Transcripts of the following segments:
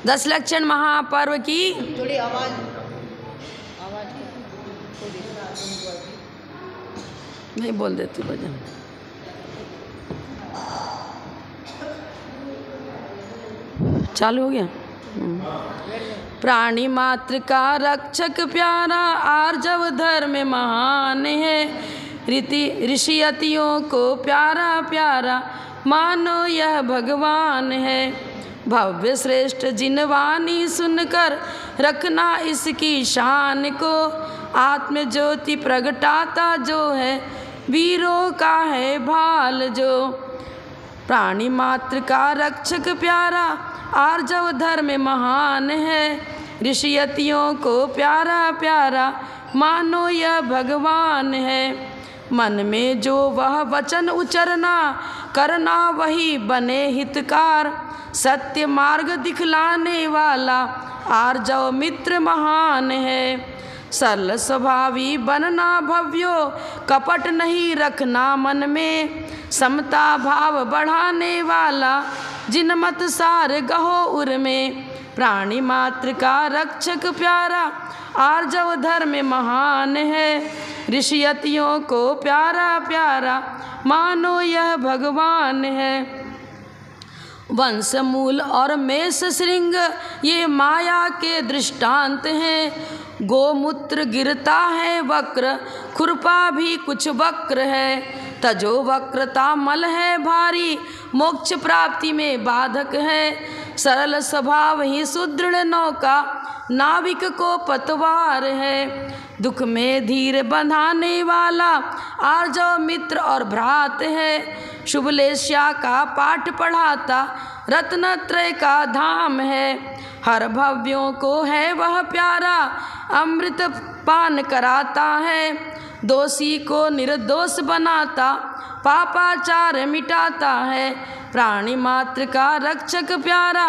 10 लक्षण महापर्व की थोड़ी आवाज नहीं बोल देती भजन। चालू हो गया। प्राणी मात्र का रक्षक प्यारा आर्जव धर्म महान है। ऋषियतियों को प्यारा प्यारा मानो यह भगवान है। भव्य श्रेष्ठ जिनवाणी सुनकर रखना इसकी शान को। आत्म ज्योति प्रगटाता जो है वीरों का है भाल जो। प्राणी मात्र का रक्षक प्यारा आर्जव धर्म महान है। ऋषियतियों को प्यारा प्यारा मानो यह भगवान है। मन में जो वह वचन उचरना करना वही बने हितकार। सत्य मार्ग दिखलाने वाला आर्जव मित्र महान है। सरल स्वभावी बनना भव्यो कपट नहीं रखना मन में। समता भाव बढ़ाने वाला जिनमत सार गहो उर में। प्राणी मात्र का रक्षक प्यारा आर्जव धर्म महान है। ऋषियतियों को प्यारा प्यारा मानो यह भगवान है। वंश मूल और मेष श्रृंग ये माया के दृष्टांत हैं। गोमूत्र गिरता है वक्र खुरपा भी कुछ वक्र है। तजो वक्रता मल है भारी मोक्ष प्राप्ति में बाधक है। सरल स्वभाव ही सुदृढ़ नौका नाविक को पतवार है। दुख में धीर बंधाने वाला आर्जव मित्र और भ्रात है। शुभलेश्या का पाठ पढ़ाता रत्नत्रय का धाम है। हर भव्यों को है वह प्यारा अमृत पान कराता है। दोषी को निर्दोष बनाता पापाचार मिटाता है। प्राणी मात्र का रक्षक प्यारा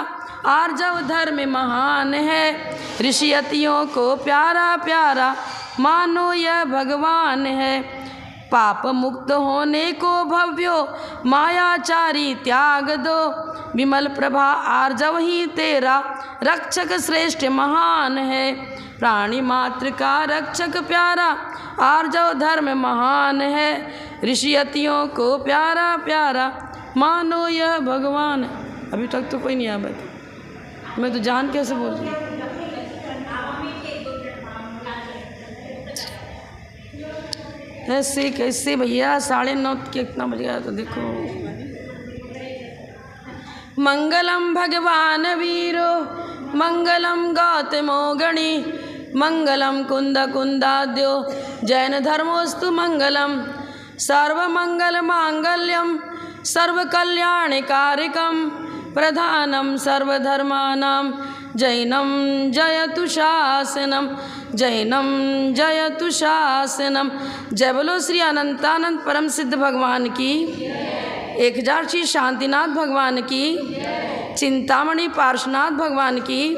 आर्जव धर्म महान है। ऋषियतियों को प्यारा प्यारा मानो यह भगवान है। पाप मुक्त होने को भव्यो मायाचारी त्याग दो। विमल प्रभा आर्जव ही तेरा रक्षक श्रेष्ठ महान है। प्राणी मात्र का रक्षक प्यारा आर्जव धर्म महान है। ऋषियतियों को प्यारा प्यारा मानो यह भगवान है। अभी तक तो कोई नहीं आया, मैं तो जान कैसे बोल रही हूँ। ऐसे कैसे भैया 9:30 कितना बज गया तो देखो। मंगलम भगवान वीरो मंगलम गौतमो गणी मंगलम कुंद कुंदाद्यो जैन धर्मोस्तु मंगलम। सर्वमंगल मांगल्यम सर्वकल्याणकारिकम प्रधानम सर्वधर्मानां जैनम जयतु शासनम जैनम जयतु शासनम। जय बोलो श्री अनंतानंद परम सिद्ध भगवान की। 1000 श्री शांतिनाथ भगवान की। चिंतामणि पार्श्वनाथ भगवान की।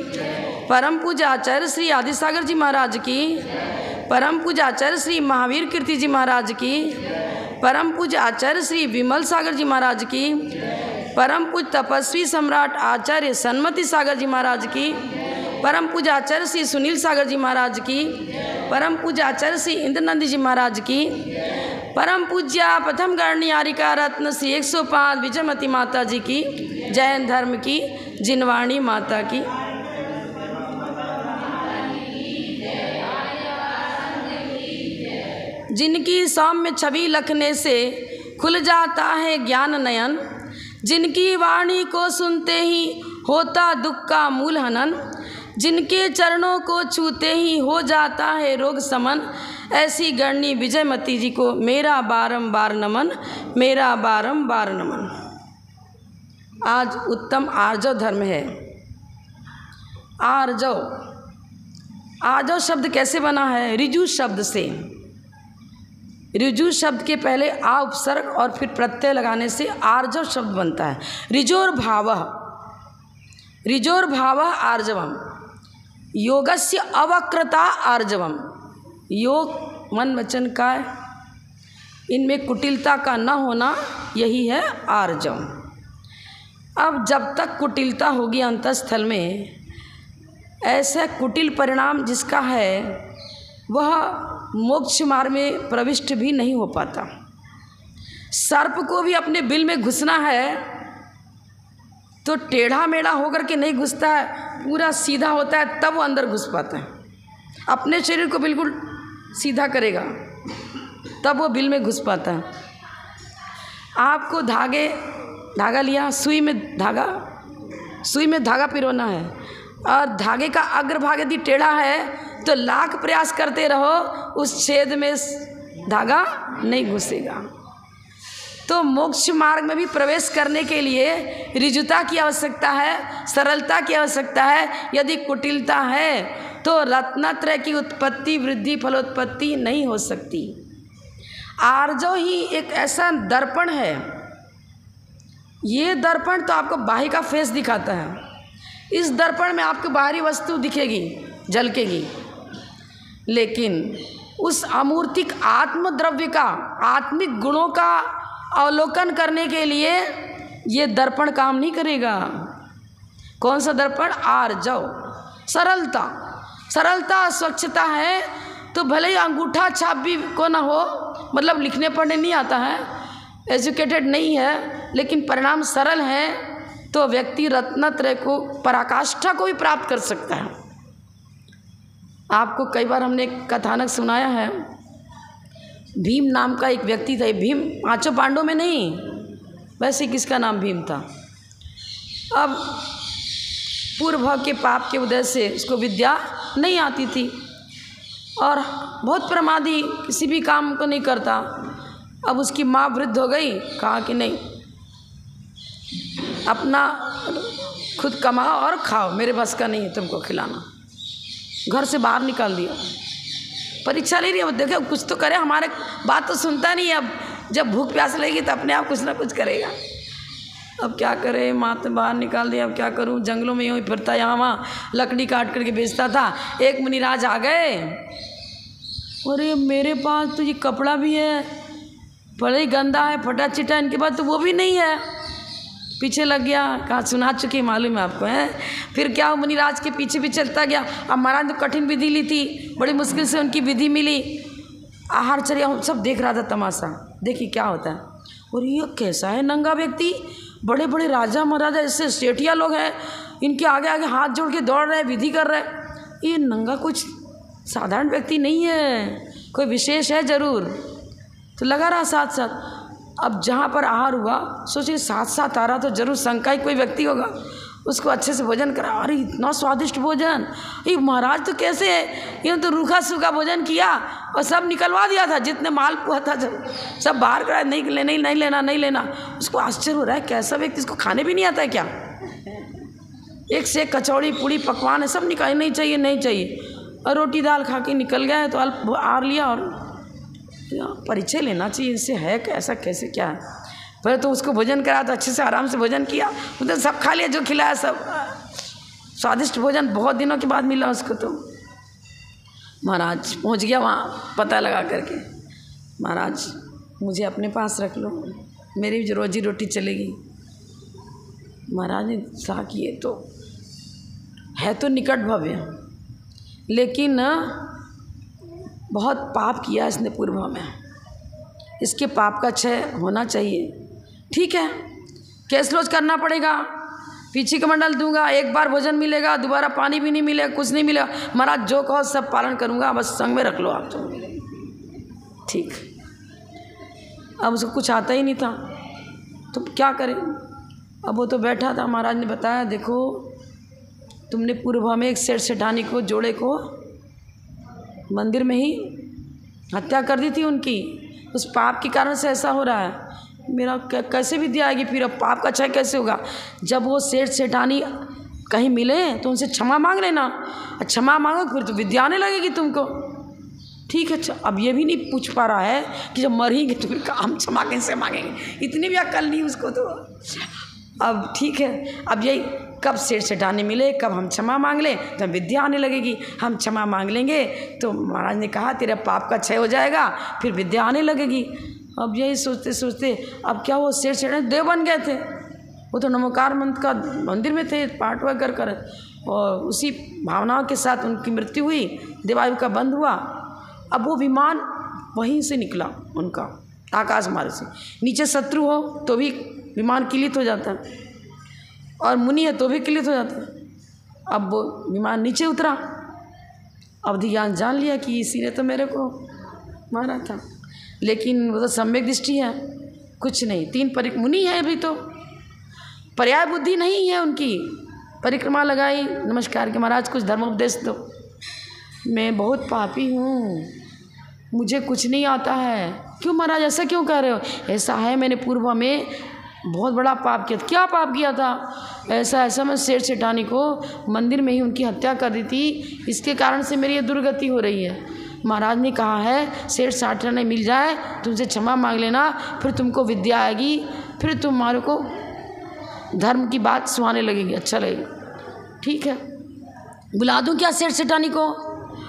परम पूजाचार्य श्री आदिसागर जी महाराज की। परम पूजाचार्य श्री महावीर कीर्ति जी महाराज की। परम पूजाचार्य श्री विमल सागर जी महाराज की। परम पूज तपस्वी सम्राट आचार्य सन्मति सागर जी महाराज की। परम पूजाचार्य श्री सुनील सागर जी महाराज की। परम पूजाचार्य श्री इंद्रनंदी जी महाराज की। परम पूज्या प्रथम गणनियारिका रत्न श्री 105 विजयमती माता जी की। जैन धर्म की जिनवाणी माता की। जिनकी सौम्य छवि लखने से खुल जाता है ज्ञान नयन। जिनकी वाणी को सुनते ही होता दुख का मूल हनन। जिनके चरणों को छूते ही हो जाता है रोग समन। ऐसी गणनी विजयमती जी को मेरा बारंबार नमन, मेरा बारंबार नमन। आज उत्तम आर्जव धर्म है। आर्जव, आर्जव शब्द कैसे बना है? ऋजु शब्द से। ऋजु शब्द के पहले आ उपसर्ग और फिर प्रत्यय लगाने से आर्जव शब्द बनता है। ऋजोर भावः, ऋजोर भावः आर्जवम। योगस्य अवक्रता आर्जवम। योग मन वचन का इनमें कुटिलता का न होना यही है आर्जव। अब जब तक कुटिलता होगी अंतःस्थल में ऐसा कुटिल परिणाम जिसका है वह मोक्ष मार्ग में प्रविष्ट भी नहीं हो पाता। सर्प को भी अपने बिल में घुसना है तो टेढ़ा मेढ़ा होकर के नहीं घुसता है, पूरा सीधा होता है तब वो अंदर घुस पाता है। अपने शरीर को बिल्कुल सीधा करेगा तब वो बिल में घुस पाता है। आपको धागा लिया, सुई में धागा पिरोना है और धागे का अग्रभाग यदि टेढ़ा है तो लाख प्रयास करते रहो उस छेद में धागा नहीं घुसेगा। तो मोक्ष मार्ग में भी प्रवेश करने के लिए ऋजुता की आवश्यकता है, सरलता की आवश्यकता है। यदि कुटिलता है तो रत्नत्रय की उत्पत्ति, वृद्धि, फलोत्पत्ति नहीं हो सकती। आर्जव ही एक ऐसा दर्पण है, ये दर्पण तो आपको बाहरी का फेस दिखाता है। इस दर्पण में आपको बाहरी वस्तु दिखेगी, झलकेगी, लेकिन उस अमूर्तिक आत्मद्रव्य का, आत्मिक गुणों का अवलोकन करने के लिए ये दर्पण काम नहीं करेगा। कौन सा दर्पण? आर्जव, सरलता, स्वच्छता है तो भले ही अंगूठा छाप भी को ना हो, मतलब लिखने पढ़ने नहीं आता है, एजुकेटेड नहीं है, लेकिन परिणाम सरल है तो व्यक्ति रत्नत्रय को, पराकाष्ठा को भी प्राप्त कर सकता है। आपको कई बार हमने कथानक सुनाया है, भीम नाम का एक व्यक्ति था। भीम पांचों पांडवों में नहीं, वैसे किसका नाम भीम था। अब पूर्व के पाप के वजह से उसको विद्या नहीं आती थी और बहुत प्रमादी, किसी भी काम को नहीं करता। अब उसकी माँ वृद्ध हो गई, कहा कि नहीं, अपना खुद कमाओ और खाओ, मेरे बस का नहीं है तुमको खिलाना। घर से बाहर निकाल दिया। परीक्षा ले रही है, देखो कुछ तो करे, हमारे बात तो सुनता नहीं है। अब जब भूख प्यास लगेगी तो अपने आप कुछ ना कुछ करेगा। अब क्या करे, माँ तो बाहर निकाल दिया, अब क्या करूँ। जंगलों में यूँ ही फिरता, यहाँ वहाँ लकड़ी काट करके बेचता था। एक मुनिराज आ गए, अरे मेरे पास तो ये कपड़ा भी है, बड़ा ही गंदा है, फटा चिटा, इनके पास तो वो भी नहीं है। पीछे लग गया, कहा सुना चुकी मालूम है आपको है। फिर क्या, मुनिराज के पीछे भी चलता गया। अब महाराज ने कठिन विधि ली थी, बड़ी मुश्किल से उनकी विधि मिली। आहारचर्या सब देख रहा था तमाशा, देखिए क्या होता है। और ये कैसा है नंगा व्यक्ति, बड़े बड़े राजा महाराजा ऐसे सेठिया लोग हैं, इनके आगे आगे हाथ जोड़ के दौड़ रहे, विधि कर रहे। ये नंगा कुछ साधारण व्यक्ति नहीं है, कोई विशेष है जरूर। तो लगा रहा साथ साथ। अब जहाँ पर आहार हुआ, सोचिए साथ साथ आ रहा तो जरूर शंका ही कोई व्यक्ति होगा। उसको अच्छे से भोजन करा, अरे इतना स्वादिष्ट भोजन, ये महाराज तो कैसे है, ये तो रूखा सूखा भोजन किया और सब निकलवा दिया था, जितने माल पुआ था सब बाहर करा, नहीं लेना। उसको आश्चर्य हो रहा है, कैसा व्यक्ति, इसको खाने भी नहीं आता है क्या। एक से एक कचौड़ी पूड़ी पकवान है, सब निकाल, नहीं चाहिए, और रोटी दाल खा के निकल गया है। तो अल्प आहार लिया और परिचय लेना चाहिए इससे, है कैसा, कैसे क्या है। पहले तो उसको भोजन करा तो अच्छे से आराम से भोजन किया, मतलब सब खा लिया जो खिलाया, सब स्वादिष्ट भोजन बहुत दिनों के बाद मिला उसको। तो महाराज पहुंच गया वहाँ, पता लगा करके, महाराज मुझे अपने पास रख लो, मेरी भी रोजी रोटी चलेगी। महाराज ने कहा कि ये तो है तो निकट भव्य, लेकिन बहुत पाप किया इसने पूर्व में, इसके पाप का क्षय होना चाहिए। ठीक है, कैश रोज करना पड़ेगा, पीछे कमंडल दूंगा, एक बार भोजन मिलेगा, दोबारा पानी भी नहीं मिलेगा, कुछ नहीं मिलेगा। महाराज जो कहो सब पालन करूंगा, बस संग में रख लो आप तो। ठीक, अब उसको कुछ आता ही नहीं था तो क्या करें। अब वो तो बैठा था, महाराज ने बताया देखो तुमने पूर्व में एक सेठ सेठानी को, जोड़े को मंदिर में ही हत्या कर दी थी उनकी, उस पाप के कारण से ऐसा हो रहा है। मेरा कैसे विद्या आएगी फिर, अब पाप का क्षय कैसे होगा। जब वो सेठ सेठानी कहीं मिले तो उनसे क्षमा मांग लेना, क्षमा मांगो फिर तो विद्या आने लगेगी तुमको। ठीक है, अच्छा अब ये भी नहीं पूछ पा रहा है कि जब मरेंगे तो फिर हम क्षमा कैसे मांगेंगे, इतनी भी अक्ल नहीं उसको। तो अब ठीक है, अब यही कब सेठ सेठानी मिले, कब हम क्षमा मांग लें तो विद्या आने लगेगी। हम क्षमा मांग लेंगे तो महाराज ने कहा तेरा पाप का क्षय हो जाएगा, फिर विद्या आने लगेगी। अब यही सोचते सोचते अब क्या वो सेठ सेठानी देव बन गए थे। वो तो नमोकार मंत्र का मंदिर में थे, पाठ वगैरह कर, और उसी भावनाओं के साथ उनकी मृत्यु हुई, देवायु का बंद हुआ। अब वो विमान वहीं से निकला उनका, आकाश मार्ग से। नीचे शत्रु हो तो भी विमान क्लित हो जाता है, और मुनि है तो भी क्लित हो जाता है। अब वो विमान नीचे उतरा, अब ध्यान जान लिया कि इसी ने तो मेरे को मारा था, लेकिन वो तो सम्यक दृष्टि है, कुछ नहीं। 3 मुनि है अभी, तो पर्याय बुद्धि नहीं है उनकी। परिक्रमा लगाई, नमस्कार के महाराज कुछ धर्मोपदेश दो। मैं बहुत पापी हूँ, मुझे कुछ नहीं आता है। क्यों महाराज ऐसा क्यों कह रहे हो? ऐसा है, मैंने पूर्व में बहुत बड़ा पाप किया था। क्या पाप किया था? ऐसा मैं सेठ सेठानी को मंदिर में ही उनकी हत्या कर दी थी, इसके कारण से मेरी ये दुर्गति हो रही है। महाराज ने कहा है सेठ सेठानी मिल जाए तुमसे क्षमा मांग लेना, फिर तुमको विद्या आएगी, फिर तुम्हारे को धर्म की बात सुहाने लगेगी, अच्छा लगेगा। ठीक है, बुला दूं क्या सेठ सेठानी को?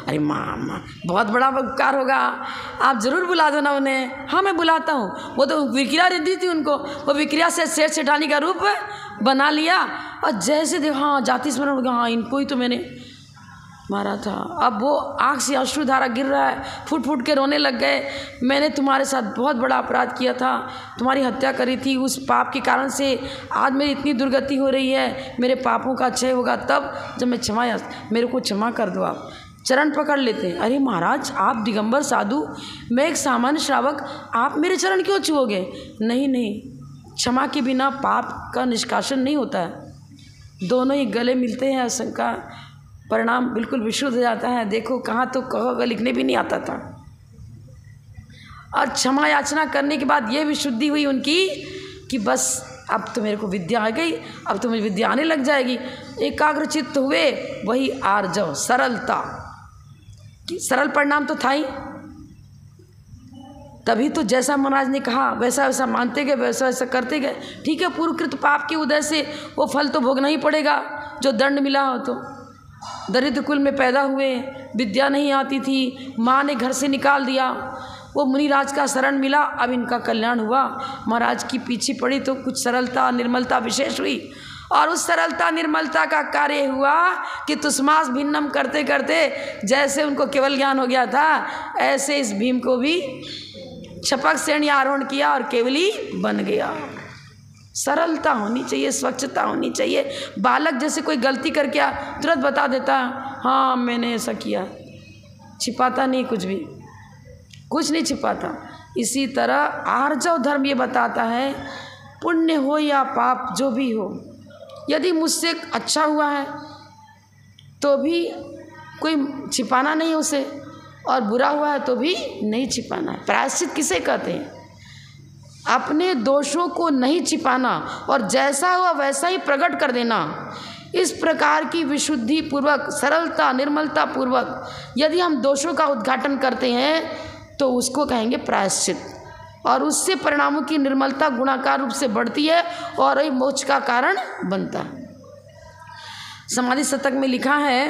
अरे मामा बहुत बड़ा उपकार होगा, आप ज़रूर बुला दो ना उन्हें। हाँ मैं बुलाता हूँ। वो तो विक्रिया दी थी उनको, वो विक्रिया से सेठ सेठानी का रूप बना लिया, और जैसे देखो हाँ जाति स्मरण हो गया, हाँ इनको ही तो मैंने मारा था। अब वो आँख से अश्रुधारा गिर रहा है, फुट फुट के रोने लग गए। मैंने तुम्हारे साथ बहुत बड़ा अपराध किया था, तुम्हारी हत्या करी थी, उस पाप के कारण से आज मेरी इतनी दुर्गति हो रही है, मेरे पापों का क्षय होगा तब जब मैं क्षमा, मेरे को क्षमा कर दो। आप चरण पकड़ लेते हैं। अरे महाराज आप दिगंबर साधु, मैं एक सामान्य श्रावक, आप मेरे चरण क्यों छुओगे? नहीं नहीं, क्षमा के बिना पाप का निष्कासन नहीं होता है। दोनों ही गले मिलते हैं, शंका परिणाम बिल्कुल विशुद्ध हो जाता है। देखो कहाँ तो कहोगे लिखने भी नहीं आता था, और क्षमा याचना करने के बाद ये विशुद्धि हुई उनकी कि बस अब तो मेरे को विद्या आ गई, अब तो मुझे विद्या आने लग जाएगी। एकाग्रचित्त हुए, वही आर्जव, सरलता, कि सरल परिणाम तो था ही। तभी तो जैसा महाराज ने कहा वैसा वैसा मानते गए, वैसा वैसा करते गए। ठीक है, पूर्वकृत पाप के उदय से वो फल तो भोगना ही पड़ेगा जो दंड मिला हो। तो दरिद्र कुल में पैदा हुए, विद्या नहीं आती थी, माँ ने घर से निकाल दिया, वो मुनिराज का शरण मिला, अब इनका कल्याण हुआ। महाराज की पीछे पड़ी तो कुछ सरलता निर्मलता विशेष हुई, और उस सरलता निर्मलता का कार्य हुआ कि तुष्मास भिन्नम करते करते जैसे उनको केवल ज्ञान हो गया था, ऐसे इस भीम को भी छपक श्रेणी आरोहण किया और केवली बन गया। सरलता होनी चाहिए, स्वच्छता होनी चाहिए। बालक जैसे कोई गलती करके तुरंत बता देता हाँ मैंने ऐसा किया, छिपाता नहीं, कुछ नहीं छिपाता। इसी तरह आर्जव धर्म ये बताता है, पुण्य हो या पाप जो भी हो, यदि मुझसे अच्छा हुआ है तो भी कोई छिपाना नहीं उसे, और बुरा हुआ है तो भी नहीं छिपाना है। प्रायश्चित किसे कहते हैं? अपने दोषों को नहीं छिपाना और जैसा हुआ वैसा ही प्रकट कर देना। इस प्रकार की विशुद्धि पूर्वक, सरलता निर्मलता पूर्वक यदि हम दोषों का उद्घाटन करते हैं तो उसको कहेंगे प्रायश्चित, और उससे परिणामों की निर्मलता गुणाकार रूप से बढ़ती है और वही मोक्ष का कारण बनता है। समाधि शतक में लिखा है,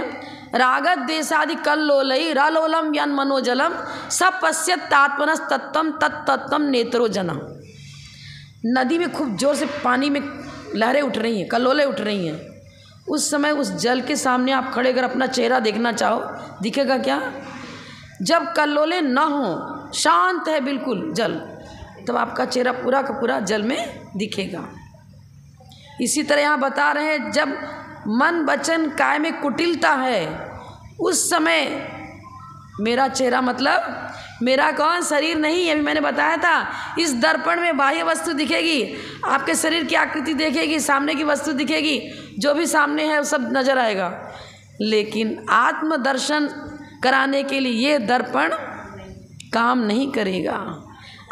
रागत देशादि कल्लोलई रलोलम यन मनोजलम सब पश्यत तात्मनस तत्तम तत्तम नेत्रो जना। नदी में खूब जोर से पानी में लहरें उठ रही हैं, कल्लोलें उठ रही हैं। उस समय उस जल के सामने आप खड़े अगर अपना चेहरा देखना चाहो, दिखेगा क्या? जब कल्लोलें ना हो, शांत है बिल्कुल जल, तब आपका चेहरा पूरा का पूरा जल में दिखेगा। इसी तरह यहाँ बता रहे हैं, जब मन वचन काय में कुटिलता है, उस समय मेरा चेहरा मतलब मेरा कौन? शरीर नहीं। अभी मैंने बताया था, इस दर्पण में बाह्य वस्तु दिखेगी, आपके शरीर की आकृति देखेगी, सामने की वस्तु दिखेगी, जो भी सामने है वो सब नजर आएगा। लेकिन आत्मदर्शन कराने के लिए ये दर्पण काम नहीं करेगा।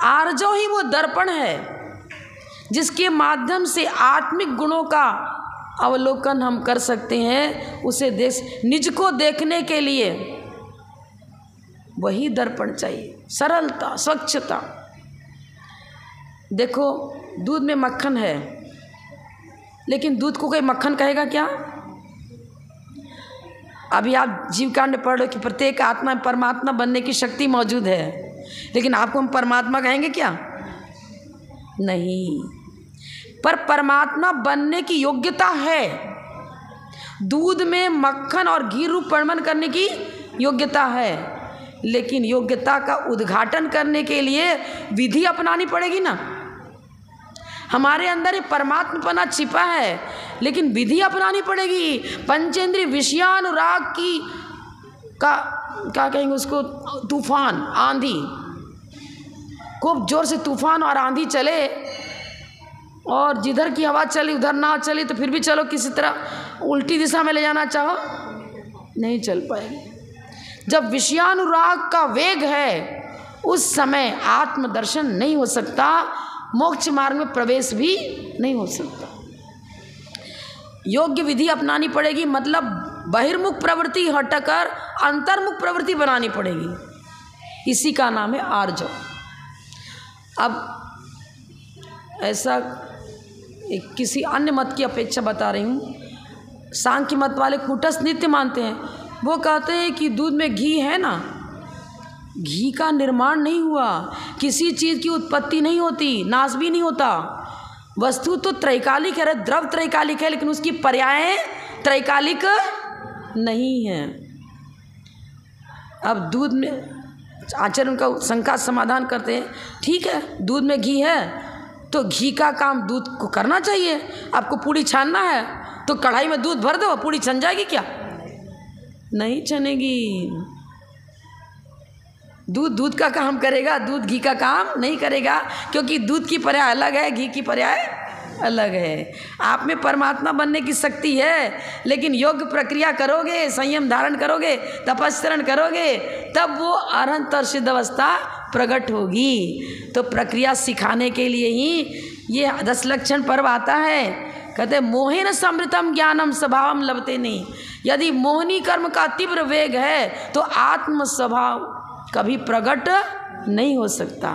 आर्जव ही वो दर्पण है जिसके माध्यम से आत्मिक गुणों का अवलोकन हम कर सकते हैं। उसे निज को देखने के लिए वही दर्पण चाहिए, सरलता स्वच्छता। देखो दूध में मक्खन है, लेकिन दूध को कोई मक्खन कहेगा क्या? अभी आप जीवकांड में पढ़ लो कि प्रत्येक आत्मा में परमात्मा बनने की शक्ति मौजूद है, लेकिन आपको हम परमात्मा कहेंगे क्या? नहीं। पर परमात्मा बनने की योग्यता है। दूध में मक्खन और घी रूप परिणमन करने की योग्यता है, लेकिन योग्यता का उद्घाटन करने के लिए विधि अपनानी पड़ेगी ना। हमारे अंदर ये परमात्मपना छिपा है, लेकिन विधि अपनानी पड़ेगी। पंचेंद्रिय विषयानुराग की का क्या कहेंगे उसको, तूफान, आंधी, खूब जोर से तूफान और आंधी चले और जिधर की हवा चली उधर ना चली तो फिर भी चलो, किसी तरह उल्टी दिशा में ले जाना चाहो नहीं चल पाएगी। जब विषयानुराग का वेग है उस समय आत्मदर्शन नहीं हो सकता, मोक्ष मार्ग में प्रवेश भी नहीं हो सकता। योग्य विधि अपनानी पड़ेगी, मतलब बहिर्मुख प्रवृत्ति हटकर अंतर्मुख प्रवृत्ति बनानी पड़ेगी। इसी का नाम है आर्जव। अब ऐसा एक किसी अन्य मत की अपेक्षा बता रही हूँ। सांख्य मत वाले कूटस्थ नित्य मानते हैं। वो कहते हैं कि दूध में घी है ना, घी का निर्माण नहीं हुआ, किसी चीज़ की उत्पत्ति नहीं होती, नाश भी नहीं होता। वस्तु तो त्रैकालिक है, द्रव त्रैकालिक है, लेकिन उसकी पर्याय त्रैकालिक नहीं है। अब दूध में आचार्य उनका शंका समाधान करते हैं, ठीक है दूध में घी है तो घी का काम दूध को करना चाहिए। आपको पूड़ी छानना है तो कढ़ाई में दूध भर दो, पूड़ी छन जाएगी क्या? नहीं छनेगी। दूध दूध का काम करेगा, दूध घी का काम नहीं करेगा, क्योंकि दूध की पर्याय अलग है, घी की पर्याय अलग है। आप में परमात्मा बनने की शक्ति है, लेकिन योग्य प्रक्रिया करोगे, संयम धारण करोगे, तपस्चरण करोगे, तब वो अरहंत और सिद्ध अवस्था प्रकट होगी। तो प्रक्रिया सिखाने के लिए ही ये 10 लक्षण पर्व आता है। कहते मोहेन समृतम ज्ञानम स्वभावम लभते नहीं। यदि मोहनी कर्म का तीव्र वेग है तो आत्म स्वभाव कभी प्रकट नहीं हो सकता।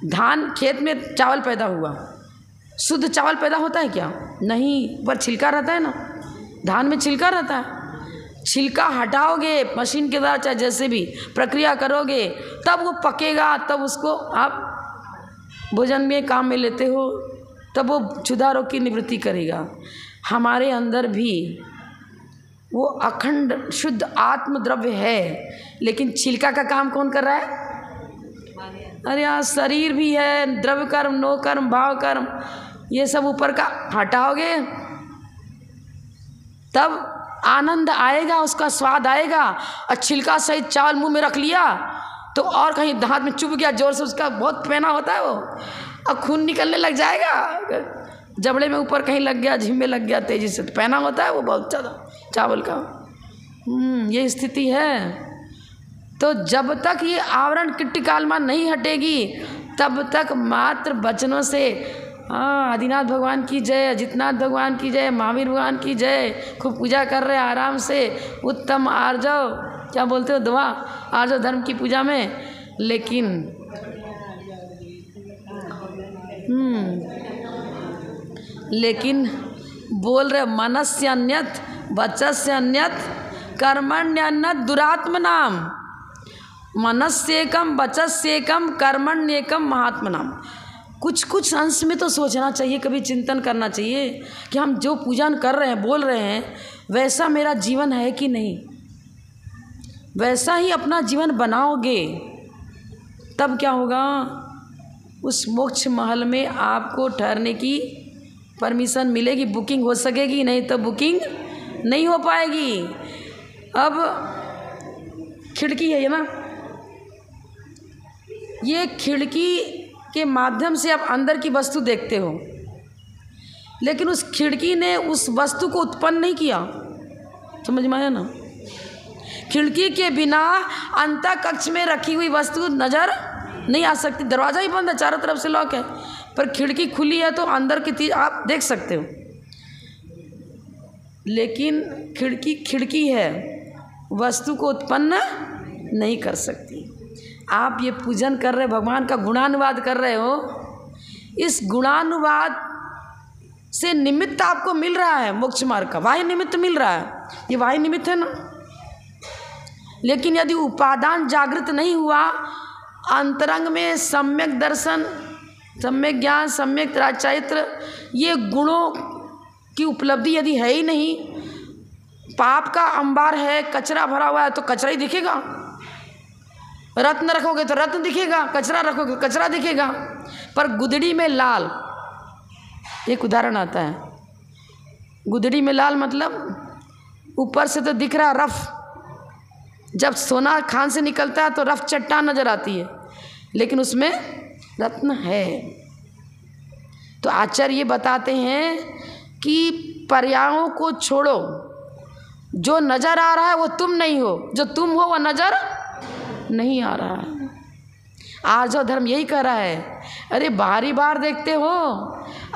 धान खेत में चावल पैदा हुआ, शुद्ध चावल पैदा होता है क्या? नहीं, पर छिलका रहता है ना, धान में छिलका रहता है। छिलका हटाओगे मशीन के द्वारा, चाहे जैसे भी प्रक्रिया करोगे, तब वो पकेगा, तब उसको आप भोजन में काम में लेते हो, तब वो क्षुधा रोग की निवृत्ति करेगा। हमारे अंदर भी वो अखंड शुद्ध आत्म द्रव्य है, लेकिन छिलका का काम कौन कर रहा है? अरे यार, शरीर भी है, द्रव्य कर्म, नो कर्म, भाव कर्म, ये सब ऊपर का हटाओगे तब आनंद आएगा, उसका स्वाद आएगा। और छिलका सहित चावल मुंह में रख लिया तो और कहीं दांत में चुभ गया जोर से, उसका बहुत पैना होता है वो, और खून निकलने लग जाएगा। जबड़े में ऊपर कहीं लग गया, झिम में लग गया तेजी से, तो पैना होता है वो बहुत ज़्यादा चावल का। ये स्थिति है। तो जब तक ये आवरण कीटिकालमा नहीं हटेगी तब तक मात्र वचनों से आदिनाथ भगवान की जय, अजितनाथ भगवान की जय, महावीर भगवान की जय, खूब पूजा कर रहे आराम से, उत्तम आर्जव, क्या बोलते हो दुआ, आर्जव धर्म की पूजा में, लेकिन बोल रहे मनस्य अन्यत वचस्य अन्यत कर्मण्यन्यत दुरात्मनाम। मनस्येकम वचस्येकम कर्मण्येकम महात्मनाम। कुछ कुछ अंश में तो सोचना चाहिए, कभी चिंतन करना चाहिए कि हम जो पूजन कर रहे हैं, बोल रहे हैं, वैसा मेरा जीवन है कि नहीं। वैसा ही अपना जीवन बनाओगे तब क्या होगा, उस मोक्ष महल में आपको ठहरने की परमिशन मिलेगी, बुकिंग हो सकेगी, नहीं तो बुकिंग नहीं हो पाएगी। अब खिड़की है ये ना, ये खिड़की के माध्यम से आप अंदर की वस्तु देखते हो, लेकिन उस खिड़की ने उस वस्तु को उत्पन्न नहीं किया। समझ में आया ना? खिड़की के बिना अंतर कक्ष में रखी हुई वस्तु नजर नहीं आ सकती। दरवाज़ा ही बंद है, चारों तरफ से लॉक है, पर खिड़की खुली है तो अंदर की चीज़ आप देख सकते हो। लेकिन खिड़की है, वस्तु को उत्पन्न नहीं कर सकती। आप ये पूजन कर रहे, भगवान का गुणानुवाद कर रहे हो, इस गुणानुवाद से निमित्त आपको मिल रहा है मोक्ष मार्ग का, वाह्य निमित्त मिल रहा है, ये वाह्य निमित्त है ना। लेकिन यदि उपादान जागृत नहीं हुआ, अंतरंग में सम्यक दर्शन सम्यक ज्ञान, सम्यक राजचरित्र, ये गुणों की उपलब्धि यदि है ही नहीं, पाप का अंबार है, कचरा भरा हुआ है तो कचरा ही दिखेगा। रत्न रखोगे तो रत्न दिखेगा, कचरा रखोगे तो कचरा दिखेगा। पर गुदड़ी में लाल, एक उदाहरण आता है, गुदड़ी में लाल मतलब ऊपर से तो दिख रहा रफ, जब सोना खान से निकलता है तो रफ चट्टान नजर आती है, लेकिन उसमें रत्न है। तो आचार्य ये बताते हैं कि पर्यायों को छोड़ो, जो नजर आ रहा है वो तुम नहीं हो, जो तुम हो वो नजर नहीं आ रहा है। आर्जव धर्म यही कह रहा है, अरे बारी बार देखते हो,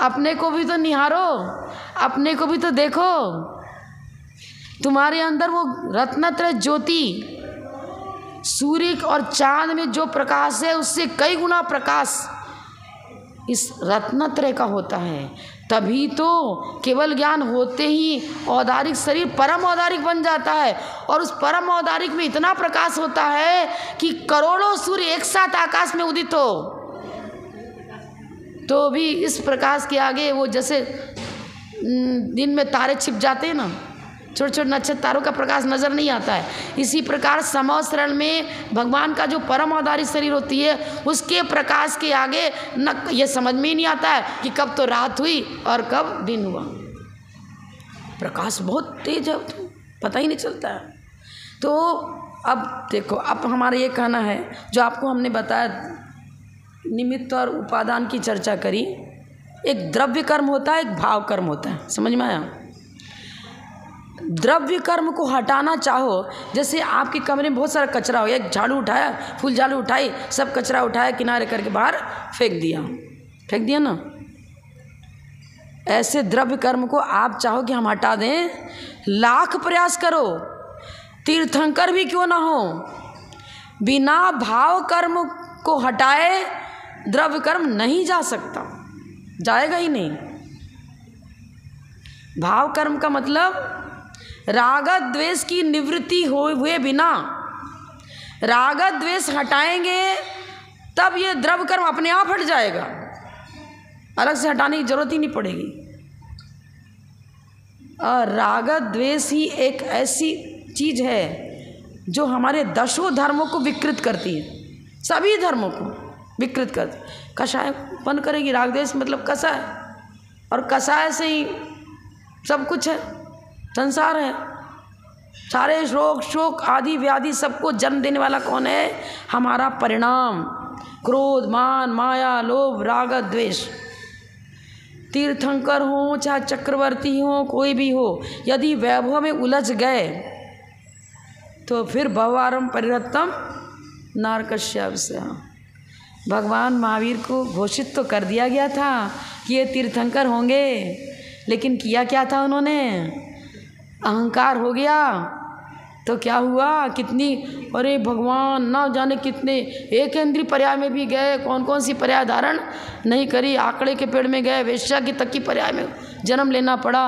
अपने को भी तो निहारो, अपने को भी तो देखो। तुम्हारे अंदर वो रत्नत्रय ज्योति, सूर्य और चांद में जो प्रकाश है उससे कई गुना प्रकाश इस रत्नत्रय का होता है। तभी तो केवल ज्ञान होते ही औदारिक शरीर परम औदारिक बन जाता है, और उस परम औदारिक में इतना प्रकाश होता है कि करोड़ों सूर्य एक साथ आकाश में उदित हो तो भी इस प्रकाश के आगे वो जैसे दिन में तारे छिप जाते हैं ना, छोटे छोटे नक्षत्र तारों का प्रकाश नजर नहीं आता है। इसी प्रकार समवसरण में भगवान का जो परम औदारिक शरीर होती है उसके प्रकाश के आगे न ये समझ में ही नहीं आता है कि कब तो रात हुई और कब दिन हुआ। प्रकाश बहुत तेज है, पता ही नहीं चलता है। तो अब देखो, अब हमारा ये कहना है, जो आपको हमने बताया निमित्त और उपादान की चर्चा करी, एक द्रव्य कर्म होता है, एक भाव कर्म होता है, समझ में आया। द्रव्य कर्म को हटाना चाहो, जैसे आपके कमरे में बहुत सारा कचरा हो गया, एक झाड़ू उठाया, फूल झाड़ू उठाई, सब कचरा उठाया, किनारे करके बाहर फेंक दिया ना। ऐसे द्रव्य कर्म को आप चाहो कि हम हटा दें, लाख प्रयास करो, तीर्थंकर भी क्यों ना हो, बिना भाव कर्म को हटाए द्रव्य कर्म नहीं जा सकता, जाएगा ही नहीं। भाव कर्म का मतलब राग द्वेष की निवृत्ति हुए बिना, राग द्वेष हटाएंगे तब ये द्रव्य कर्म अपने आप हट जाएगा, अलग से हटाने की जरूरत ही नहीं पड़ेगी। और राग द्वेष ही एक ऐसी चीज है जो हमारे दशों धर्मों को विकृत करती है, सभी धर्मों को विकृत करती। कषाय बंद करेगी, राग द्वेष मतलब कषाय, और कषाय से ही सब कुछ है, संसार है। सारे रोग शोक आदि व्याधि सबको जन्म देने वाला कौन है? हमारा परिणाम, क्रोध मान माया लोभ राग द्वेष। तीर्थंकर हो चाहे चक्रवर्ती हो, कोई भी हो, यदि वैभव में उलझ गए तो फिर भवारम परिरत्तम नारकश्यावस्य। भगवान महावीर को घोषित तो कर दिया गया था कि ये तीर्थंकर होंगे, लेकिन किया क्या था उन्होंने? अहंकार हो गया तो क्या हुआ, कितनी, अरे भगवान ना जाने कितने एक इंद्रिय पर्याय में भी गए, कौन कौन सी पर्याय धारण नहीं करी, आंकड़े के पेड़ में गए, वेश्या की तक की पर्याय में जन्म लेना पड़ा।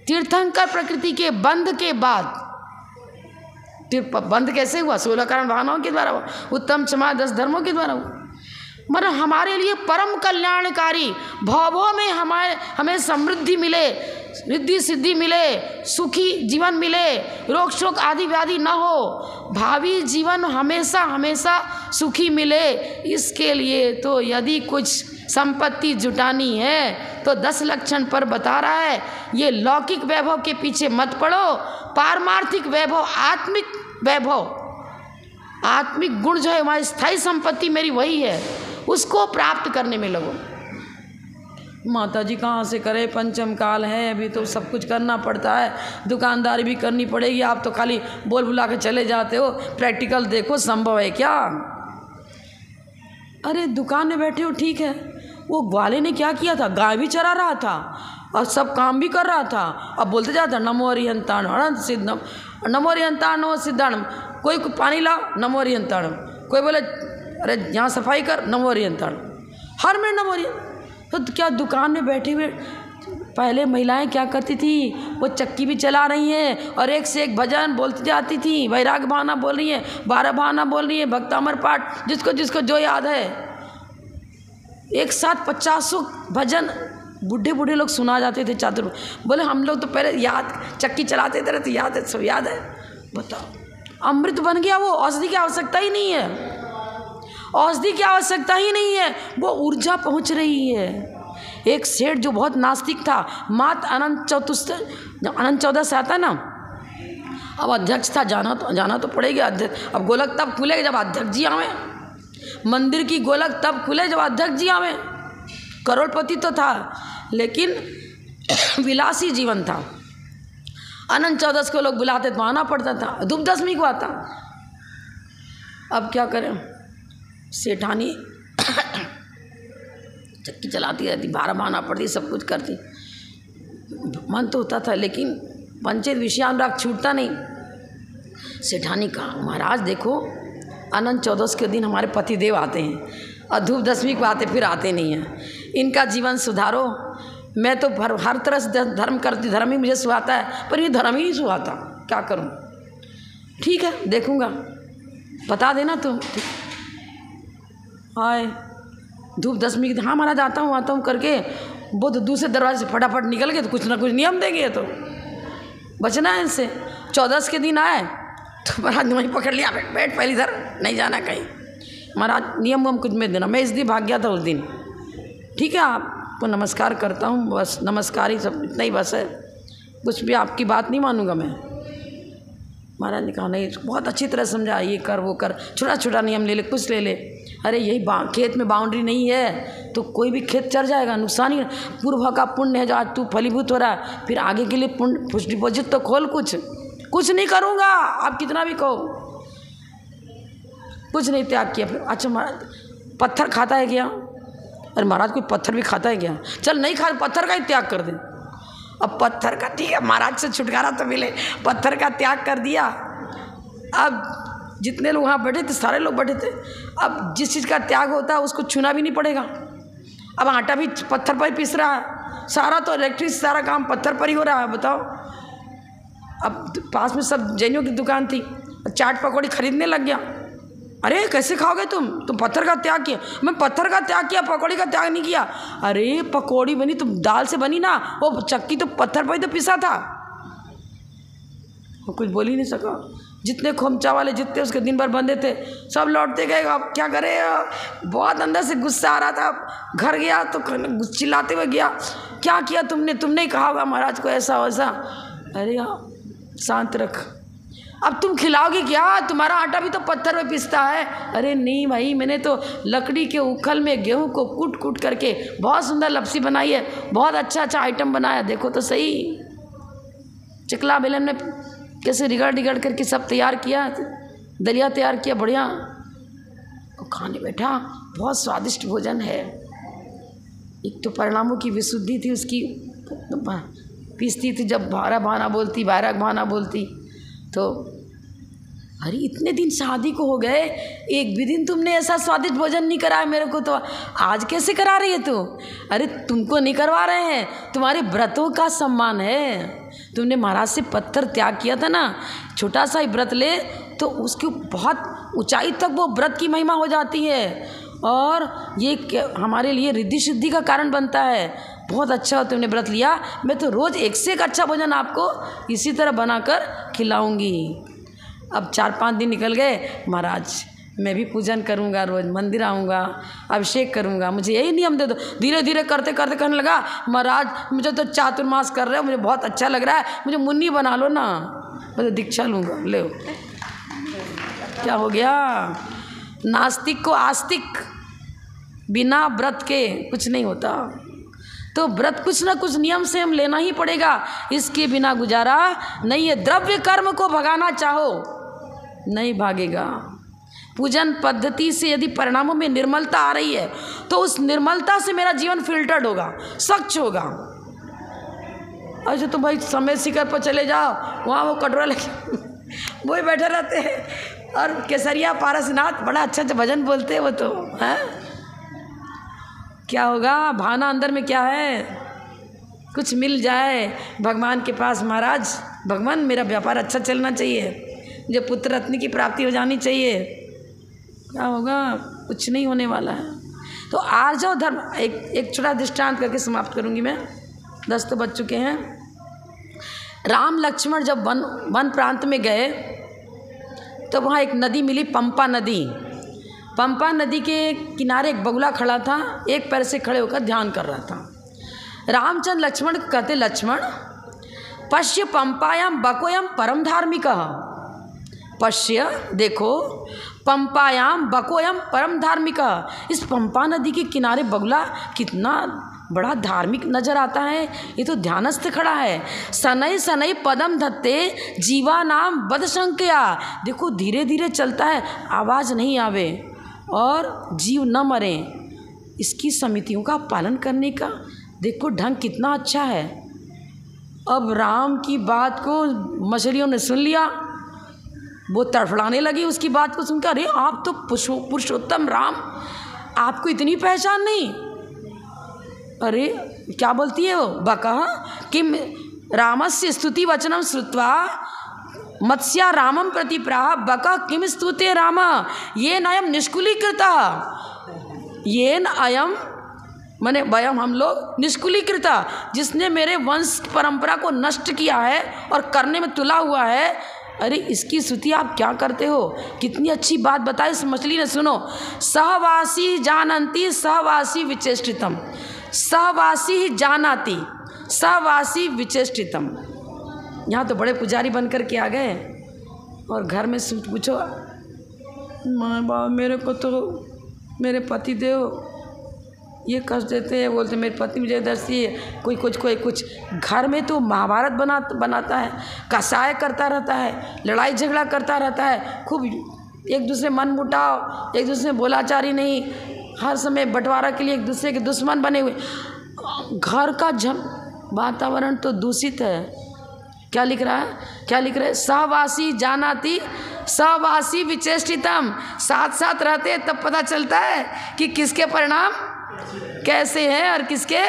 तीर्थंकर प्रकृति के बंध के बाद, बंध कैसे हुआ? 16 कारण भावनाओं के द्वारा हुआ, उत्तम क्षमा 10 धर्मों के द्वारा हुआ। मतलब हमारे लिए परम कल्याणकारी, भवों में हमें समृद्धि मिले, रिद्धि सिद्धि मिले, सुखी जीवन मिले, रोग शोक आदि व्याधि न हो, भावी जीवन हमेशा हमेशा सुखी मिले, इसके लिए तो यदि कुछ संपत्ति जुटानी है तो 10 लक्षण पर बता रहा है। ये लौकिक वैभव के पीछे मत पड़ो, पारमार्थिक वैभव, आत्मिक वैभव, आत्मिक गुण जो है हमारी स्थायी संपत्ति मेरी वही है, उसको प्राप्त करने में लगो। माता जी कहाँ से करे, पंचम काल है, अभी तो सब कुछ करना पड़ता है, दुकानदारी भी करनी पड़ेगी। आप तो खाली बोल बुला के चले जाते हो, प्रैक्टिकल देखो संभव है क्या? अरे दुकान में बैठे हो ठीक है, वो ग्वाले ने क्या किया था, गाय भी चरा रहा था और सब काम भी कर रहा था, अब बोलते जाता नमो हरिहंताण सिद्धम, नमो हरिहंताण सिद्धाणम, कोई पानी ला नमो हरिहंताणम, कोई बोले अरे यहाँ सफाई कर नमो हरिहंताण, हर में नमो हरिहंताण। तो क्या दुकान में बैठे हुए पहले महिलाएं क्या करती थी, वो चक्की भी चला रही हैं और एक से एक भजन बोलती जाती थी, वैराग भावना बोल रही है, 12 भावना बोल रही है, भक्तामर पाठ, जिसको जिसको जो याद है। एक साथ 50 भजन बूढ़े बूढ़े लोग सुना जाते थे चातुर। बोले हम लोग तो पहले याद चक्की चलाते थे तो याद है, सब याद है। बताओ अमृत बन गया, वो औषधि की आवश्यकता ही नहीं है, औषधि की आवश्यकता ही नहीं है, वो ऊर्जा पहुंच रही है। एक सेठ जो बहुत नास्तिक था, मात अनंत चौदह से आता ना, अब अध्यक्ष था, जाना तो पड़ेगा अध्यक्ष। अब गोलक तब खुलेगा जब अध्यक्ष जी आवे, मंदिर की गोलक तब खुले जब अध्यक्ष जी आवे। करोड़पति तो था लेकिन विलासी जीवन था। अनंत चौदस को लोग बुलाते तो आना पड़ता था, धूप दशमी को आता। अब क्या करें, सेठानी चक्की चलाती रहती, बारह बहाना पड़ती, सब कुछ करती। मन तो होता था लेकिन पंचायत विषयानुराग छूटता नहीं। सेठानी कहा महाराज देखो अनंत चौदस के दिन हमारे पतिदेव आते हैं और धूप दशमी को आते, फिर आते नहीं हैं, इनका जीवन सुधारो। मैं तो हर तरह से धर्म करती, धर्म ही मुझे सुहाता है, पर ये धर्म ही नहीं सुहाता, क्या करूं। ठीक है देखूंगा, बता देना तुम। आए धूप दशमी के दिन, हाँ महाराज आता हूँ करके वो तो दूसरे दरवाजे से फटाफट निकल गए, तो कुछ ना कुछ नियम देंगे, तो बचना है इनसे। 14 के दिन आए तो महाराज वहीं पकड़ लिया, बैठ पहली इधर, नहीं जाना कहीं। महाराज नियम वम कुछ में देना, मैं इसलिए भाग गया था उस दिन। ठीक है आपको नमस्कार करता हूँ, बस नमस्कार ही, सब इतना ही बस है, कुछ भी आपकी बात नहीं मानूंगा मैं। महाराज ने कहा नहीं, बहुत अच्छी तरह समझा, ये कर वो कर, छोटा छोटा नियम ले ले, कुछ ले ले। अरे यही खेत में बाउंड्री नहीं है तो कोई भी खेत चढ़ जाएगा, नुकसान ही। पूर्व का पुण्य है जो आज तू फलीभूत हो रहा है, फिर आगे के लिए पुण्य डिपॉजिट तो खोल। कुछ नहीं करूँगा, आप कितना भी कहो, कुछ नहीं त्याग किया। फिर अच्छा महाराज पत्थर खाता है क्या? अरे महाराज कोई पत्थर भी खाता है क्या? चल नहीं खा, पत्थर का ही त्याग कर दे। अब पत्थर का, ठीक है महाराज से छुटकारा तो मिले, पत्थर का त्याग कर दिया। अब जितने लोग वहाँ बैठे थे सारे लोग बैठे थे, अब जिस चीज़ का त्याग होता है उसको छूना भी नहीं पड़ेगा। अब आटा भी पत्थर पर ही पिस रहा है, सारा तो इलेक्ट्रिक सारा काम पत्थर पर ही हो रहा है। बताओ, अब पास में सब जैनियों की दुकान थी, चाट पकौड़ी खरीदने लग गया। अरे कैसे खाओगे तुम पत्थर का त्याग किया। मैं पत्थर का त्याग किया, पकौड़ी का त्याग नहीं किया। अरे पकौड़ी बनी तो दाल से बनी ना, वो चक्की तो पत्थर पर ही तो पिसा था। वो कुछ बोल ही नहीं सका। जितने खोमचा वाले जितने उसके दिन भर बंधे थे सब लौटते गए। अब क्या करे, बहुत अंदर से गुस्सा आ रहा था। घर गया तो चिल्लाते हुए गया, क्या किया तुमने ही कहा होगा महाराज को ऐसा वैसा। अरे यार शांत रख, अब तुम खिलाओगे क्या? तुम्हारा आटा भी तो पत्थर में पिसता है। अरे नहीं भाई, मैंने तो लकड़ी के उखल में गेहूं को कूट करके बहुत सुंदर लपसी बनाई है, बहुत अच्छा आइटम बनाया, देखो तो सही। चिकला बेलन ने कैसे रिगड़ करके सब तैयार किया, दलिया तैयार किया बढ़िया, और खाने बैठा। बहुत स्वादिष्ट भोजन है। एक तो परिणामों की विशुद्धि थी उसकी, पीसती थी जब भैरक भाना बोलती तो। अरे इतने दिन शादी को हो गए, एक भी दिन तुमने ऐसा स्वादिष्ट भोजन नहीं कराया मेरे को, तो आज कैसे करा रही है तू? अरे तुमको नहीं करवा रहे हैं, तुम्हारे व्रतों का सम्मान है। तुमने महाराज से पत्थर त्याग किया था ना, छोटा सा ही व्रत ले तो उसके बहुत ऊंचाई तक वो व्रत की महिमा हो जाती है, और ये हमारे लिए रिद्धि सिद्धि का कारण बनता है। बहुत अच्छा हो तुमने व्रत लिया। मैं तो रोज़ एक से एक अच्छा भोजन आपको इसी तरह बनाकर खिलाऊंगी। अब 4-5 दिन निकल गए। महाराज मैं भी पूजन करूंगा, रोज़ मंदिर आऊँगा, अभिषेक करूंगा, मुझे यही नियम दे दो। धीरे धीरे करते कहने लगा, महाराज मुझे तो चातुर्मास कर रहे हो, मुझे बहुत अच्छा लग रहा है, मुझे मुन्नी बना लो ना, मैं तो दीक्षा लूँगा। ले क्या हो गया? नास्तिक को आस्तिक, बिना व्रत के कुछ नहीं होता। तो व्रत कुछ ना कुछ नियम से हम लेना ही पड़ेगा, इसके बिना गुजारा नहीं है। द्रव्य कर्म को भगाना चाहो नहीं भागेगा। पूजन पद्धति से यदि परिणामों में निर्मलता आ रही है तो उस निर्मलता से मेरा जीवन फिल्टर्ड होगा, स्वच्छ होगा। अच्छा तो भाई समय शिखर पर चले जाओ, वहाँ वो कटोरा लेके वही बैठे रहते हैं, और केसरिया पारसनाथ बड़ा अच्छा भजन बोलते हैं वो तो है। क्या होगा? भावना अंदर में क्या है? कुछ मिल जाए भगवान के पास, महाराज भगवान मेरा व्यापार अच्छा चलना चाहिए, मुझे पुत्र रत्न की प्राप्ति हो जानी चाहिए। क्या होगा? कुछ नहीं होने वाला है। तो आर्जव धर्म, एक छोटा दृष्टांत करके समाप्त करूंगी मैं, 10 तो बज चुके हैं। राम लक्ष्मण जब वन प्रांत में गए तो वहाँ एक नदी मिली, पंपा नदी। पंपा नदी के किनारे एक बगुला खड़ा था, एक पैर से खड़े होकर ध्यान कर रहा था। रामचंद्र लक्ष्मण को कहते, लक्ष्मण पश्य पंपायाम बकोयम परम धार्मिकः। पश्य, देखो, पंपायाम बकोयम परम धार्मिकः। इस पंपा नदी के किनारे बगुला कितना बड़ा धार्मिक नजर आता है, ये तो ध्यानस्थ खड़ा है। सनई सनई पदम धत्ते जीवा नाम बद संख्या। देखो धीरे धीरे चलता है, आवाज़ नहीं आवे और जीव न मरे, इसकी समितियों का पालन करने का देखो ढंग कितना अच्छा है। अब राम की बात को मछलियों ने सुन लिया, वो तड़फड़ाने लगी उसकी बात को सुनकर। अरे आप तो पुरुषोत्तम राम, आपको इतनी पहचान नहीं? अरे क्या बोलती है वो? बकः किम रामस्य स्तुति वचनम श्रुत्वा मत्स्या रामम प्रति प्राह बकः किम स्तुते राम ये नयम निष्कुलीकृतः। ये न अयम मैंने वयम हम लोग निष्कुलीकृता, जिसने मेरे वंश परंपरा को नष्ट किया है और करने में तुला हुआ है। अरे इसकी स्तुति आप क्या करते हो? कितनी अच्छी बात बताई इस मछली ने, सुनो। सहवासी जानन्ति सहवासी विचेष्टितम, सहवासी ही जानाति सहवासी विचेष्टितम। यहाँ तो बड़े पुजारी बन कर के आ गए और घर में पूछो, माँ बाप मेरे को तो मेरे पति देव ये कष्ट देते हैं, बोलते मेरे पति मुझे दर्शी है, कोई कुछ। घर में तो महाभारत बनाता है, कसाय करता रहता है, लड़ाई झगड़ा करता रहता है, खूब एक दूसरे मन मुटाव, एक दूसरे बोलाचारी नहीं, हर समय बंटवारा के लिए एक दूसरे के दुश्मन बने हुए। घर का वातावरण तो दूषित है। क्या लिख रहा है? सहवासी जानाति सहवासी विचेष्टितम। साथ साथ रहते तब पता चलता है कि किसके परिणाम कैसे हैं और किसके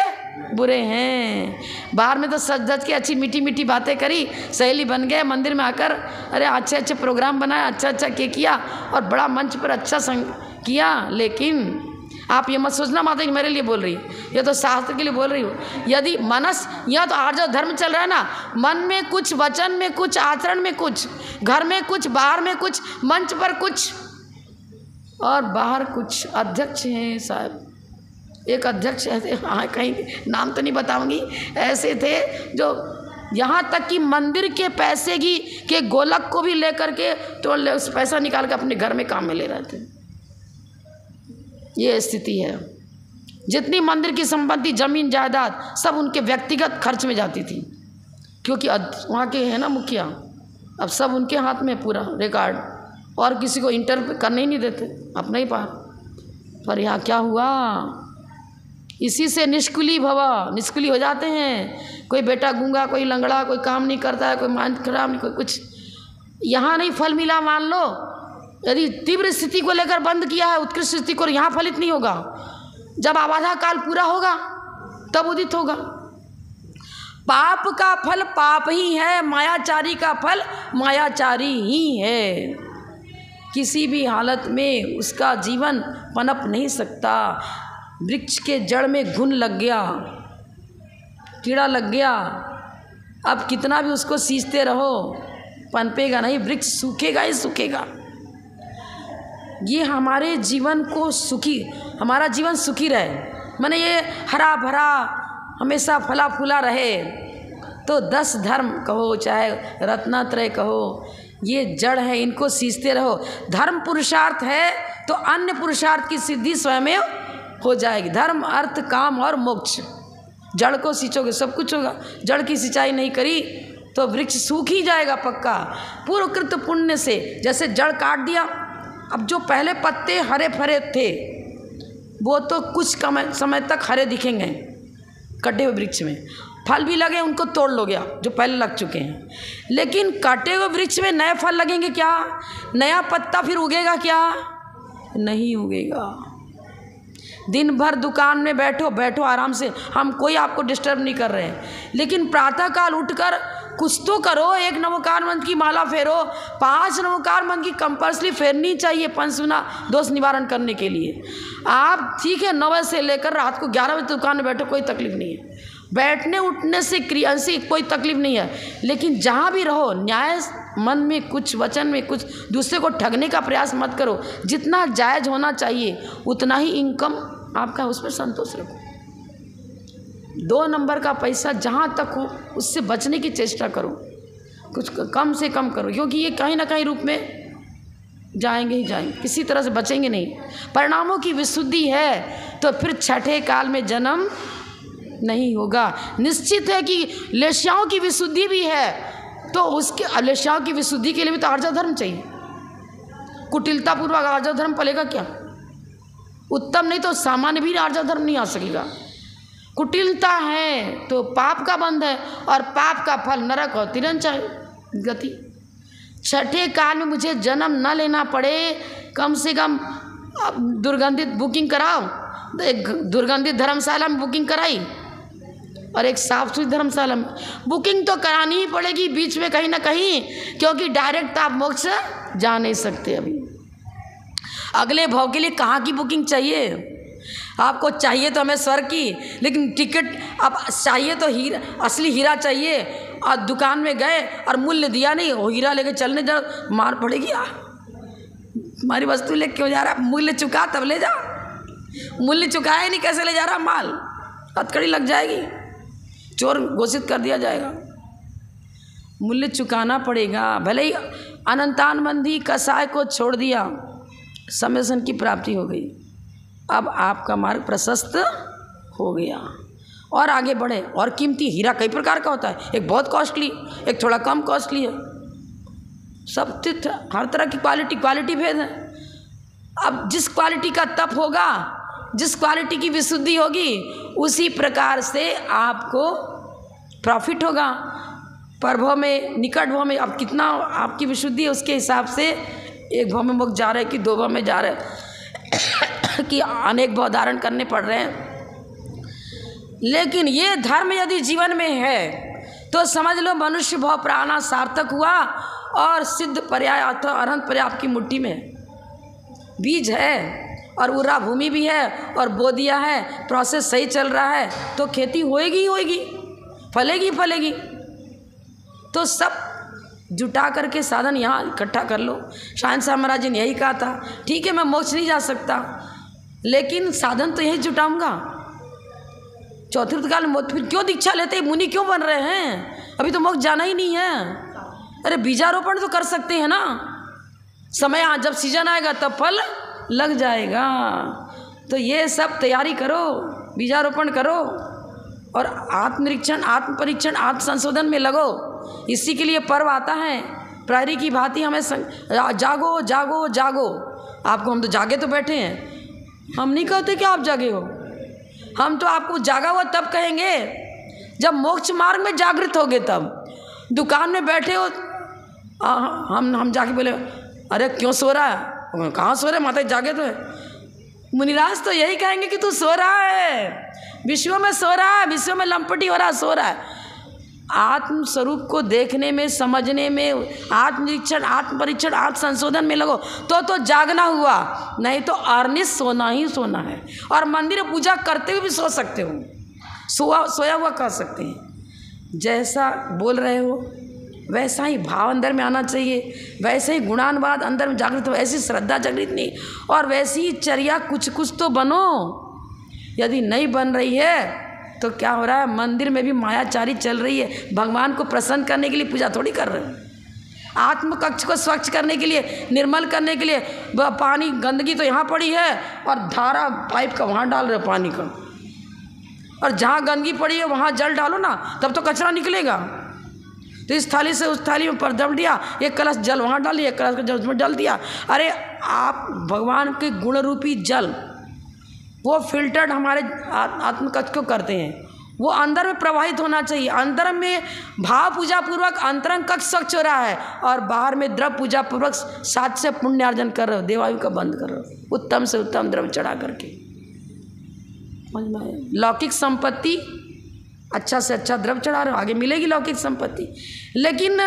बुरे हैं। बाहर में तो सज धज के अच्छी मीठी मीठी बातें करी, सहेली बन गए, मंदिर में आकर अरे अच्छे प्रोग्राम बनाया, अच्छा किया और बड़ा मंच पर अच्छा संग किया। लेकिन आप ये मत सोचना माता कि मेरे लिए बोल रही, ये तो शास्त्र के लिए बोल रही हो। यदि मनस, यह तो आर्जव धर्म चल रहा है ना, मन में कुछ, वचन में कुछ, आचरण में कुछ, घर में कुछ, बाहर में कुछ, मंच पर कुछ और बाहर कुछ। अध्यक्ष हैं साहब, एक अध्यक्ष ऐसे, हाँ कहीं नाम तो नहीं बताऊंगी, ऐसे थे जो यहाँ तक कि मंदिर के पैसे के गोलक को भी लेकर के तो उस पैसा निकाल के अपने घर में काम में ले रहे थे। ये स्थिति है। जितनी मंदिर की संपत्ति, जमीन जायदाद सब उनके व्यक्तिगत खर्च में जाती थी, क्योंकि वहाँ के है ना मुखिया, अब सब उनके हाथ में पूरा रिकॉर्ड, और किसी को इंटर करने ही नहीं देते अपना ही पार। पर यहाँ क्या हुआ? इसी से निष्कुली हो जाते हैं। कोई बेटा गूंगा, कोई लंगड़ा, कोई काम नहीं करता है, कोई मान खराब नहीं, कोई कुछ। यहाँ नहीं फल मिला मान लो, यदि तीव्र स्थिति को लेकर बंद किया है, उत्कृष्ट स्थिति को, यहाँ फलित नहीं होगा। जब आवाधा काल पूरा होगा तब उदित होगा। पाप का फल पाप ही है, मायाचारी का फल मायाचारी ही है। किसी भी हालत में उसका जीवन पनप नहीं सकता। वृक्ष के जड़ में घुन लग गया, कीड़ा लग गया, अब कितना भी उसको सींचते रहो पनपेगा नहीं, वृक्ष सूखेगा ही सूखेगा। ये हमारे जीवन को हमारा जीवन सुखी रहे, माने ये हरा भरा हमेशा फला फूला रहे, तो 10 धर्म कहो चाहे रत्नात्रय कहो, ये जड़ है, इनको सींचते रहो। धर्म पुरुषार्थ है तो अन्य पुरुषार्थ की सिद्धि स्वयं हो जाएगी। धर्म, अर्थ, काम और मोक्ष। जड़ को सींचोगे सब कुछ होगा। जड़ की सिंचाई नहीं करी तो वृक्ष सूख ही जाएगा पक्का। पूर्वकृत पुण्य से जैसे जड़ काट दिया, अब जो पहले पत्ते हरे भरे थे वो तो कुछ समय तक हरे दिखेंगे कटे हुए वृक्ष में। फल भी लगे उनको तोड़ लोगे आप, जो पहले लग चुके हैं, लेकिन कटे हुए वृक्ष में नए फल लगेंगे क्या? नया पत्ता फिर उगेगा क्या? नहीं उगेगा। दिन भर दुकान में बैठो आराम से, हम कोई आपको डिस्टर्ब नहीं कर रहे हैं, लेकिन प्रातःकाल उठकर कुछ तो करो। 1 नमोकार मंत्र की माला फेरो, 5 नमोकार मंत्र की कंपल्सरी फेरनी चाहिए पंचगुना दोष निवारण करने के लिए। आप ठीक है 9 बजे से लेकर रात को 11 बजे दुकान में बैठो, कोई तकलीफ नहीं है, बैठने उठने से क्रिया से कोई तकलीफ नहीं है, लेकिन जहाँ भी रहो न्याय मन में कुछ, वचन में कुछ, दूसरे को ठगने का प्रयास मत करो। जितना जायज़ होना चाहिए उतना ही इनकम आपका, उस पर संतोष रखो। 2 नंबर का पैसा जहाँ तक हो उससे बचने की चेष्टा करो, कुछ कम से कम करो, क्योंकि ये कहीं ना कहीं रूप में जाएंगे ही जाएंगे, किसी तरह से बचेंगे नहीं। परिणामों की विशुद्धि है तो फिर छठे काल में जन्म नहीं होगा। निश्चित है कि लेश्याओं की विशुद्धि भी है, तो उसके लेश्याओं की विशुद्धि के लिए भी तो आर्जा धर्म चाहिए। कुटिलता पूर्वक आर्जा धर्म पलेगा क्या? उत्तम नहीं तो सामान्य भी आर्जा धर्म नहीं आ सकेगा। कुटिलता है तो पाप का बंध है, और पाप का फल नरक और तिरंचा गति। छठे काल में मुझे जन्म न लेना पड़े, कम से कम दुर्गंधित बुकिंग कराओ। एक दुर्गंधित धर्मशाला में बुकिंग कराई और एक साफ सुथरी धर्मशाला में बुकिंग तो करानी ही पड़ेगी बीच में कहीं ना कहीं, क्योंकि डायरेक्ट आप मोक्ष जा नहीं सकते। अभी अगले भाव के लिए कहाँ की बुकिंग चाहिए? आपको चाहिए तो हमें स्वर्ग की, लेकिन टिकट अब चाहिए तो हीरा, असली हीरा चाहिए, और दुकान में गए और मूल्य दिया नहीं, वो हीरा लेके चलने जाओ, मार पड़ेगी। हमारी वस्तु लेके क्यों जा रहा? मूल्य चुका तब ले जा, मूल्य चुकाया नहीं, कैसे ले जा रहा माल? हथकड़ी लग जाएगी, चोर घोषित कर दिया जाएगा। मूल्य चुकाना पड़ेगा। भले ही अनंतान बंधी कसाय को छोड़ दिया, सम्यसन की प्राप्ति हो गई, अब आपका मार्ग प्रशस्त हो गया और आगे बढ़े। और कीमती हीरा कई प्रकार का होता है, एक बहुत कॉस्टली, एक थोड़ा कम कॉस्टली है, सब तिथ हर तरह की क्वालिटी भेद है। अब जिस क्वालिटी का तप होगा, जिस क्वालिटी की विशुद्धि होगी, उसी प्रकार से आपको प्रॉफिट होगा। परभव में, निकट भव में अब कितना आपकी विशुद्धि है, उसके हिसाब से एक भव में मुक्त जा रहे हैं कि 2 भव में जा रहे हैं कि अनेक भव धारण करने पड़ रहे हैं। लेकिन ये धर्म यदि जीवन में है तो समझ लो मनुष्य भव प्राणा सार्थक हुआ, और सिद्ध पर्याय अथवा अरहंत पर्याय आपकी मुट्ठी में। बीज है और उर्रा भूमि भी है और बो दिया है, प्रोसेस सही चल रहा है तो खेती होएगी ही होएगी, फलेगी फलेगी। तो सब जुटा करके साधन यहाँ इकट्ठा कर लो। शहंशाह महाराज जी ने यही कहा था, ठीक है मैं मोक्ष नहीं जा सकता, लेकिन साधन तो यही जुटाऊंगा। चतुर्थ काल में फिर क्यों दीक्षा लेते, मुनि क्यों बन रहे हैं? अभी तो मोक्ष जाना ही नहीं है। अरे बीजारोपण तो कर सकते हैं ना, समय जब सीजन आएगा तब फल लग जाएगा। तो ये सब तैयारी करो, बीजारोपण करो और आत्मनिरीक्षण, आत्मपरीक्षण, आत्मसंशोधन में लगो। इसी के लिए पर्व आता है। प्रहरी की भांति हमें जागो जागो जागो। आपको हम तो जागे तो बैठे हैं, हम नहीं कहते कि आप जागे हो, हम तो आपको जागा हुआ तब कहेंगे जब मोक्ष मार्ग में जागृत होगे। तब दुकान में बैठे हो, हम जाके बोले अरे क्यों सो रहा है? कहाँ सो रहे माता, जागे तो है। मुनिराज तो यही कहेंगे कि तू सो रहा है, विश्व में सो रहा है, विश्व में लंपटी हो रहा है, सो रहा है। आत्म स्वरूप को देखने में, समझने में, आत्मनिरीक्षण, आत्म परीक्षण, आत्म संशोधन में लगो तो जागना हुआ, नहीं तो अर्निश सोना ही सोना है। और मंदिर में पूजा करते हुए भी सो सकते हो, सोया हुआ कह सकते हैं। जैसा बोल रहे हो वैसा ही भाव अंदर में आना चाहिए, वैसे ही गुणानुवाद अंदर में जागृत हो, ऐसी श्रद्धा जागृत नहीं, और वैसी ही चर्या कुछ तो बनो। यदि नहीं बन रही है तो क्या हो रहा है? मंदिर में भी मायाचारी चल रही है। भगवान को प्रसन्न करने के लिए पूजा थोड़ी कर रहे हैं, आत्म कक्ष को स्वच्छ करने के लिए, निर्मल करने के लिए। पानी गंदगी तो यहाँ पड़ी है और धारा पाइप का वहाँ डाल रहे हो पानी का, और जहाँ गंदगी पड़ी है वहाँ जल डालो ना, तब तो कचरा निकलेगा। तो इस थाली से उस थाली में पर दम दिया, एक कलश जल वहाँ डाल दिया, एक कलश का जल उसमें डाल दिया। अरे आप भगवान के गुण रूपी जल वो फिल्टर्ड हमारे आत्मकक्ष को करते हैं, वो अंदर में प्रवाहित होना चाहिए। अंदर में भाव पूजा पूर्वक अंतरंग कक्ष स्वच्छ हो रहा है, और बाहर में द्रव्य पूजा पूर्वक साथ से पुण्यार्जन कर रहे हो, देवायु का बंद कर रहे हो, उत्तम से उत्तम द्रव्य चढ़ा करके। लौकिक संपत्ति अच्छा से अच्छा द्रव्य चढ़ा रहे हो, आगे मिलेगी लौकिक संपत्ति। लेकिन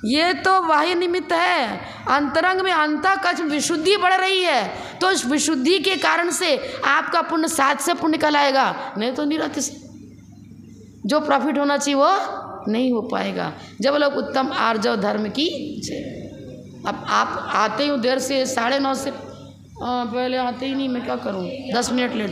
ये तो बाह्य निमित्त है, अंतरंग में अंतःकच विशुद्धि बढ़ रही है, तो इस विशुद्धि के कारण से आपका पुण्य 7 से पुण्य कहलाएगा, नहीं तो निरत जो प्रॉफिट होना चाहिए वो नहीं हो पाएगा। जब लोग उत्तम आर्जव धर्म की। अब आप आते ही देर से 9:30 से पहले आते ही नहीं, मैं क्या करूं, 10 मिनट लेट।